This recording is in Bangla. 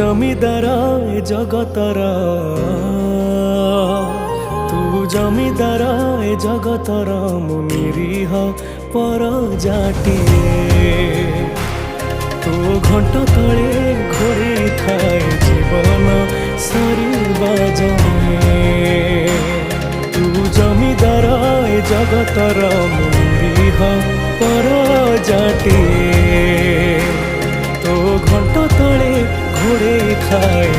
জমিদার এ জগতর, তু জমিদার এ জগতর, মু নিরীহ পরজাটিয়ে। তো ঘণ্ট তলে ঘোড়েই থায় জীবন সরিবা যায়ে। তু জমিদার এ জগতর, মু নিরীহ পরজাটিয়ে। তো ঘণ্ট তলে ঘোড়েই থায়